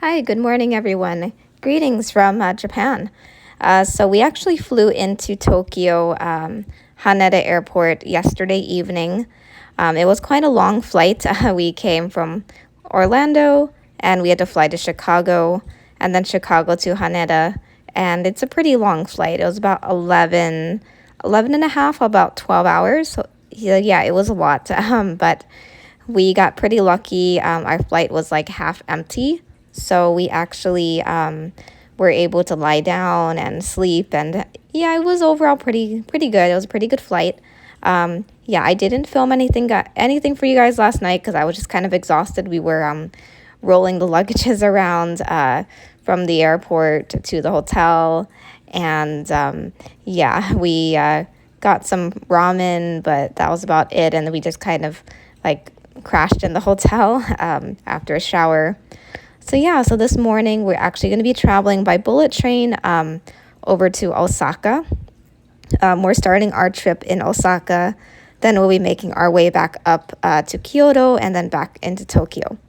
Hi, good morning, everyone. Greetings from Japan. So we actually flew into Tokyo, Haneda Airport yesterday evening. It was quite a long flight. We came from Orlando and we had to fly to Chicago and then Chicago to Haneda. And it's a pretty long flight. It was about 11 and a half, about 12 hours. So yeah, it was a lot. But we got pretty lucky. Our flight was like half empty. So we actually were able to lie down and sleep. And yeah, it was overall pretty good. It was a pretty good flight. Yeah, I didn't film anything for you guys last night because I was just kind of exhausted. We were rolling the luggages around from the airport to the hotel. And yeah, we got some ramen, but that was about it. And then we just kind of like crashed in the hotel after a shower. So yeah, so this morning we're actually going to be traveling by bullet train over to Osaka. We're starting our trip in Osaka, then we'll be making our way back up to Kyoto and then back into Tokyo.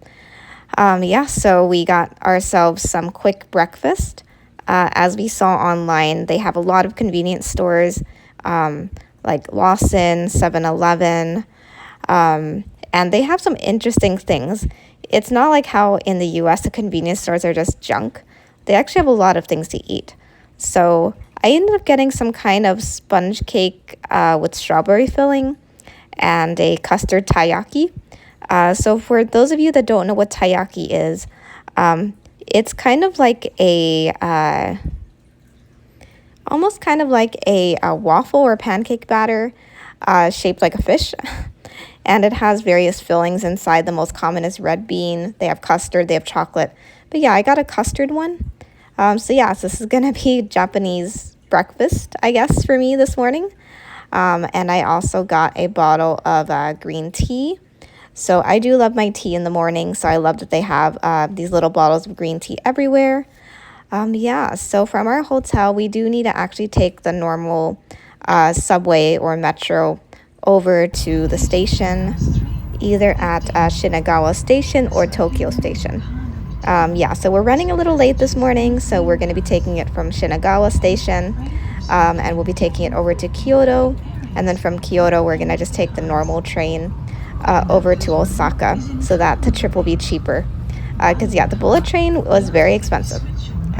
Yeah, so we got ourselves some quick breakfast. As we saw online, they have a lot of convenience stores like Lawson, 7-Eleven, and they have some interesting things. It's not like how in the US the convenience stores are just junk. They actually have a lot of things to eat. So I ended up getting some kind of sponge cake with strawberry filling and a custard taiyaki. So for those of you that don't know what taiyaki is, it's kind of like almost kind of like a waffle or pancake batter shaped like a fish. And it has various fillings inside. The most common is red bean. They have custard, they have chocolate. But yeah, I got a custard one. So yeah, so this is going to be Japanese breakfast, I guess, for me this morning. And I also got a bottle of green tea. So I do love my tea in the morning. So I love that they have these little bottles of green tea everywhere. Yeah, so from our hotel, we do need to actually take the normal subway or metro over to the station, either at Shinagawa Station or Tokyo Station. Yeah, so we're running a little late this morning, so we're going to be taking it from Shinagawa Station, and we'll be taking it over to Kyoto, and then from Kyoto, we're going to just take the normal train over to Osaka, so that the trip will be cheaper. Because, yeah, the bullet train was very expensive.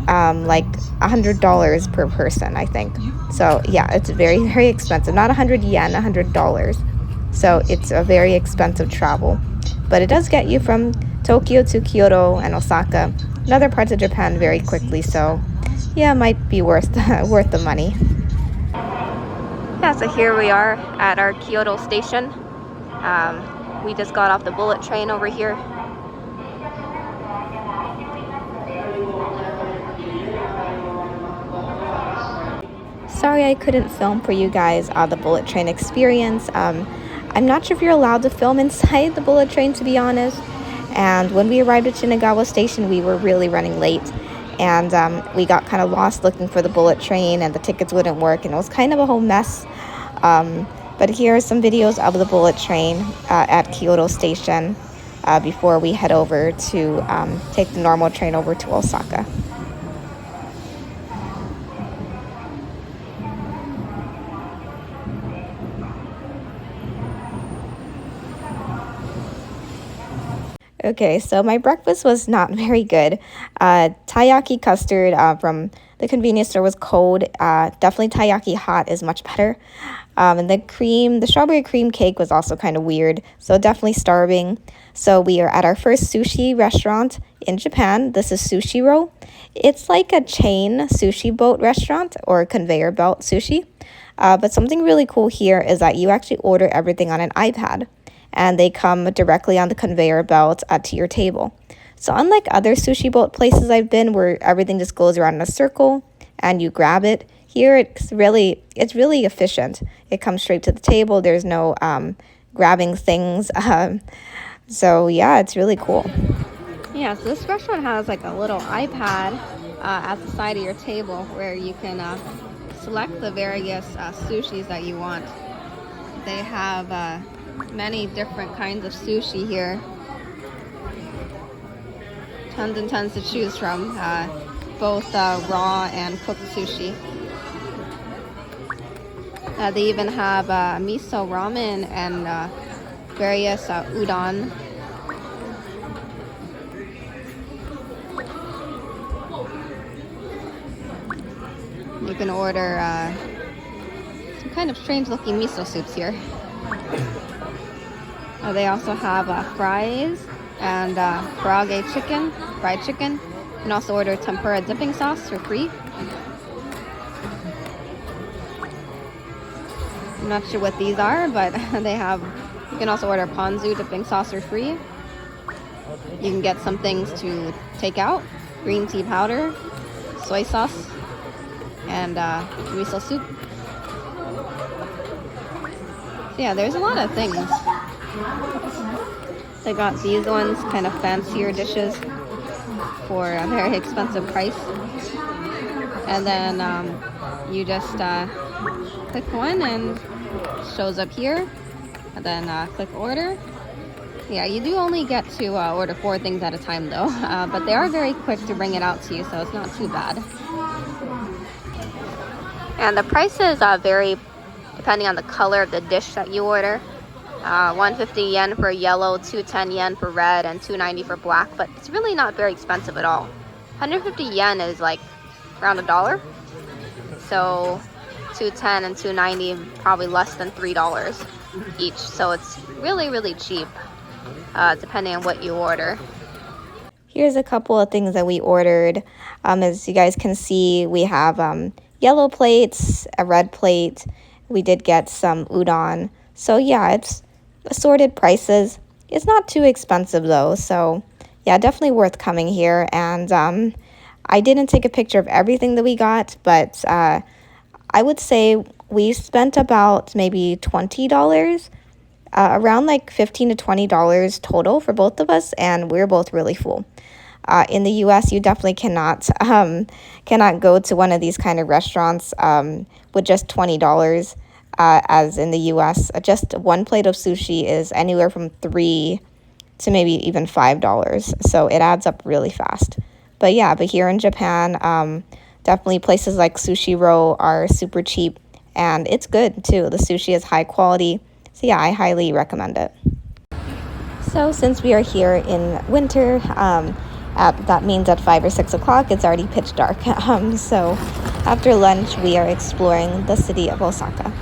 Like $100 per person, I think. So yeah, it's very expensive. Not 100 yen, $100. So it's a very expensive travel, but it does get you from Tokyo to Kyoto and Osaka and other parts of Japan very quickly. So yeah, it might be worth the money. Yeah, so here we are at our Kyoto station. We just got off the bullet train over here. Sorry I couldn't film for you guys the bullet train experience. I'm not sure if you're allowed to film inside the bullet train, to be honest. And when we arrived at Shinagawa Station, we were really running late. And we got kind of lost looking for the bullet train, and the tickets wouldn't work. And it was kind of a whole mess. But here are some videos of the bullet train at Kyoto Station before we head over to take the normal train over to Osaka. Okay, so my breakfast was not very good. Taiyaki custard from the convenience store was cold. Definitely taiyaki hot is much better. And the strawberry cream cake was also kind of weird. So definitely starving. So we are at our first sushi restaurant in Japan. This is Sushiro. It's like a chain sushi boat restaurant or conveyor belt sushi. But something really cool here is that you actually order everything on an iPad, and they come directly on the conveyor belt to your table. So unlike other sushi boat places I've been where everything just goes around in a circle and you grab it, here it's really efficient. It comes straight to the table. There's no grabbing things. So yeah, it's really cool. Yeah, so this restaurant has like a little iPad at the side of your table where you can select the various sushis that you want. They have many different kinds of sushi here. tons and tons to choose from, both raw and cooked sushi. They even have miso ramen and various udon. You can order some kind of strange looking miso soups here. They also have fries and karaage chicken, fried chicken. You can also order tempura dipping sauce for free. I'm not sure what these are, but they have, you can also order ponzu dipping sauce for free. You can get some things to take out, green tea powder, soy sauce, and miso soup. So yeah, there's a lot of things. They got these ones, kind of fancier dishes for a very expensive price. And then you just click one and it shows up here. And then click order. Yeah, you do only get to order 4 things at a time though. But they are very quick to bring it out to you, so it's not too bad. And the prices vary depending on the color of the dish that you order. 150 yen for yellow, 210 yen for red, and 290 for black, but it's really not very expensive at all. 150 yen is like around $1. So 210 and 290 probably less than $3 each. So it's really, really cheap, depending on what you order. Here's a couple of things that we ordered. As you guys can see, we have yellow plates, a red plate. We did get some udon. So yeah, it's assorted prices. It's not too expensive though, so yeah, definitely worth coming here. And I didn't take a picture of everything that we got, but I would say we spent about maybe $20, around like $15 to $20 total for both of us, and we're both really full. In the US, you definitely cannot go to one of these kind of restaurants with just $20. As in the US, just one plate of sushi is anywhere from $3 to maybe even $5. So it adds up really fast. But yeah, but here in Japan, definitely places like Sushiro are super cheap, and it's good too. The sushi is high quality. So yeah, I highly recommend it. So since we are here in winter, that means at 5 or 6 o'clock, it's already pitch dark. So after lunch, we are exploring the city of Osaka.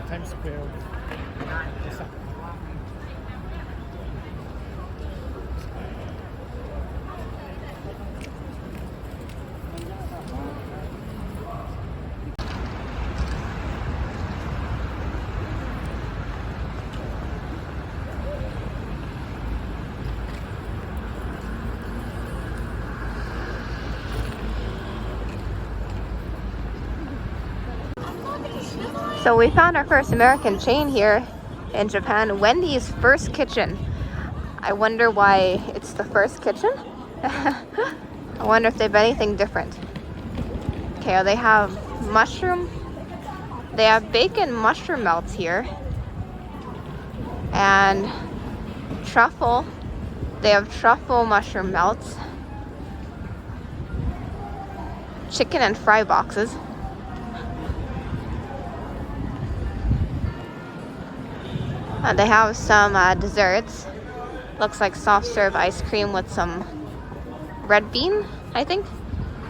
Times Square. So we found our first American chain here in Japan, Wendy's First Kitchen. I wonder why it's the first kitchen. I wonder if they have anything different. Okay, they have mushroom. They have bacon mushroom melts here. And truffle. They have truffle mushroom melts. Chicken and fry boxes. They have some desserts. Looks like soft serve ice cream with some red bean, I think,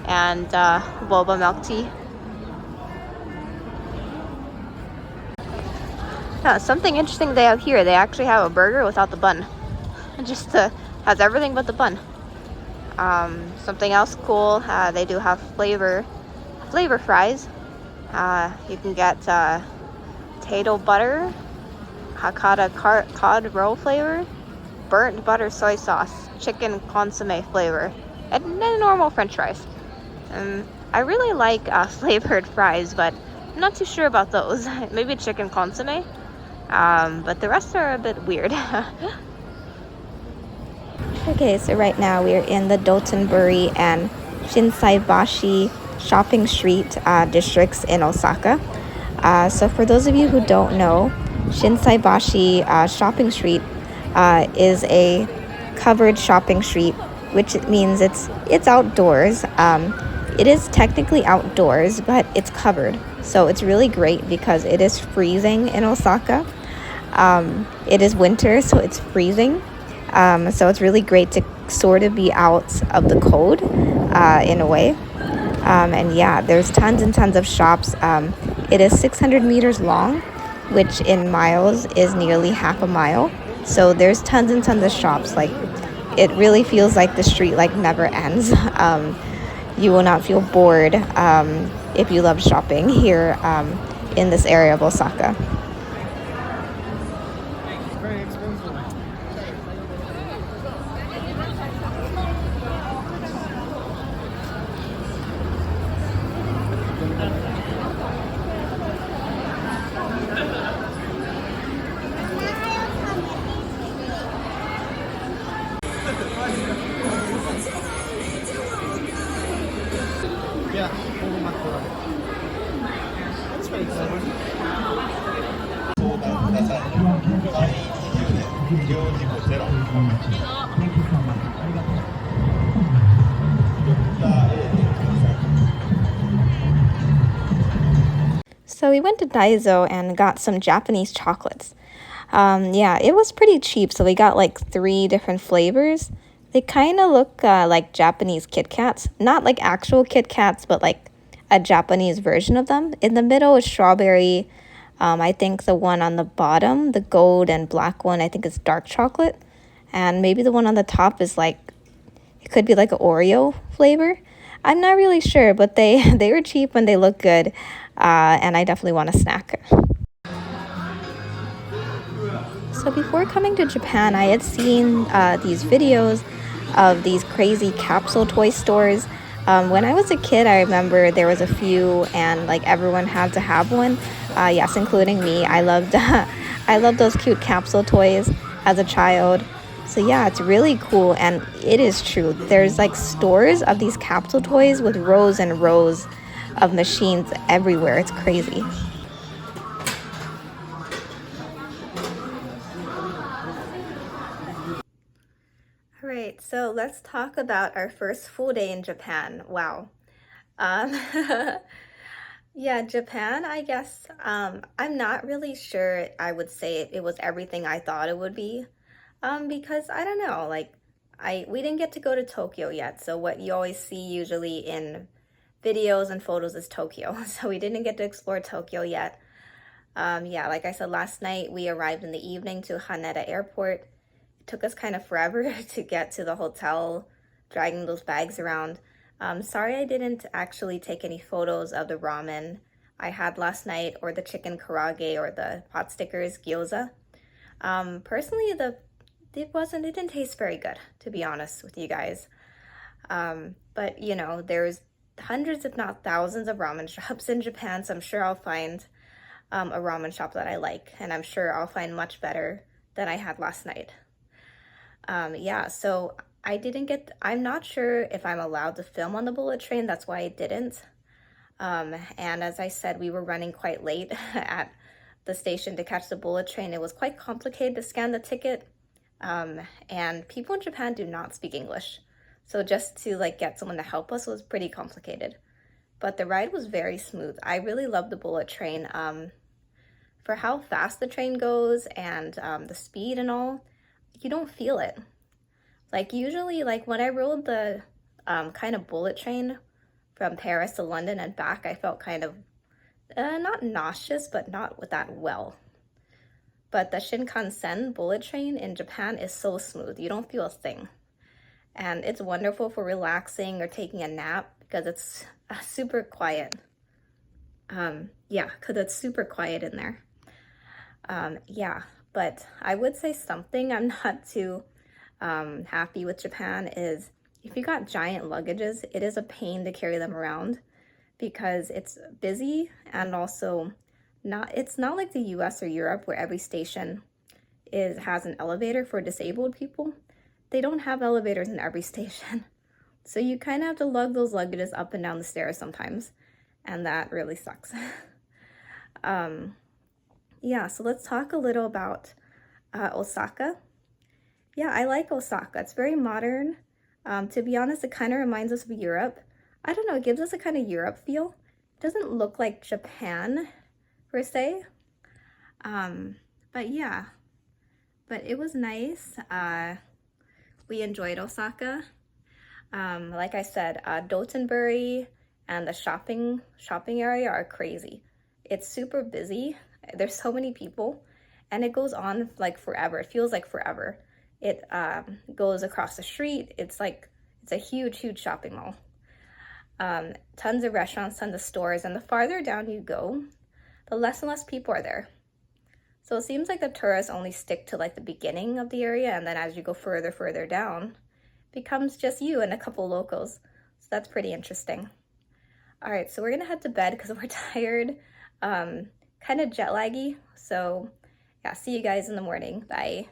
and boba milk tea. Now, something interesting they have here, they actually have a burger without the bun. It just has everything but the bun. Something else cool, they do have flavor fries. You can get potato butter, Hakata cod roll flavor, burnt butter soy sauce, chicken consomme flavor, and then normal french fries. I really like flavored fries, but I'm not too sure about those. Maybe chicken consomme, but the rest are a bit weird. Okay, so right now we're in the Dotonburi and Shinsaibashi Shopping Street districts in Osaka. So for those of you who don't know, Shinsaibashi Shopping Street is a covered shopping street, which means it's outdoors. It is technically outdoors, but it's covered. So it's really great because it is freezing in Osaka. It is winter, so it's freezing. So it's really great to sort of be out of the cold in a way. And yeah, there's tons and tons of shops. It is 600 meters long, which in miles is nearly half a mile. So there's tons and tons of shops. Like, it really feels like the street like never ends. You will not feel bored if you love shopping here in this area of Osaka. So we went to Daiso and got some Japanese chocolates. Yeah, it was pretty cheap, so we got like 3 different flavors. They kind of look like Japanese Kit Kats. Not like actual Kit Kats, but like a Japanese version of them. In the middle is strawberry. I think the one on the bottom, the gold and black one, I think is dark chocolate. And maybe the one on the top is like, it could be like an Oreo flavor. I'm not really sure, but they were cheap and they look good. And I definitely want a snack. So before coming to Japan, I had seen these videos of these crazy capsule toy stores. When I was a kid, I remember there was a few and like everyone had to have one. Yes, including me. I loved I loved those cute capsule toys as a child. So yeah, it's really cool, and it is true. There's like stores of these capsule toys with rows and rows of machines everywhere. It's crazy. All right, so let's talk about our first full day in Japan. Wow. Um, yeah, Japan, I guess. I'm not really sure I would say it was everything I thought it would be. Because I don't know, like we didn't get to go to Tokyo yet. So what you always see usually in videos and photos is Tokyo. So we didn't get to explore Tokyo yet. Yeah, like I said, last night we arrived in the evening to Haneda Airport. It took us kind of forever to get to the hotel, dragging those bags around. Sorry I didn't actually take any photos of the ramen I had last night, or the chicken karage, or the pot stickers, gyoza. Personally, it didn't taste very good, to be honest with you guys. But you know, there's hundreds if not thousands of ramen shops in Japan, so I'm sure I'll find a ramen shop that I like, and I'm sure I'll find much better than I had last night. Yeah, so I'm not sure if I'm allowed to film on the bullet train, that's why I didn't. And as I said, we were running quite late at the station to catch the bullet train. It was quite complicated to scan the ticket. And people in Japan do not speak English. So just to like get someone to help us was pretty complicated. But the ride was very smooth. I really love the bullet train. For how fast the train goes and the speed and all, you don't feel it. Like usually, like when I rode the kind of bullet train from Paris to London and back, I felt kind of not nauseous, but not with that well. But the Shinkansen bullet train in Japan is so smooth. You don't feel a thing. And it's wonderful for relaxing or taking a nap because it's super quiet. Yeah, because it's super quiet in there. Yeah, but I would say something I'm not too happy with Japan is if you got giant luggages, it is a pain to carry them around because it's busy, and also it's not like the US or Europe where every station has an elevator for disabled people. They don't have elevators in every station. So you kind of have to lug those luggages up and down the stairs sometimes, and that really sucks. Yeah, so let's talk a little about Osaka. Yeah, I like Osaka. It's very modern. To be honest, it kind of reminds us of Europe. I don't know, it gives us a kind of Europe feel. It doesn't look like Japan per se. Um, but yeah, but it was nice. We enjoyed Osaka. Like I said, Dotonburi and the shopping area are crazy. It's super busy. There's so many people, and it goes on like forever. It feels like forever. It goes across the street. It's a huge shopping mall. Tons of restaurants, tons of stores, and the farther down you go, the less and less people are there. So it seems like the tourists only stick to like the beginning of the area, and then as you go further down, becomes just you and a couple locals. So that's pretty interesting. All right, so we're gonna head to bed because we're tired, kind of jet laggy. So yeah, see you guys in the morning. Bye.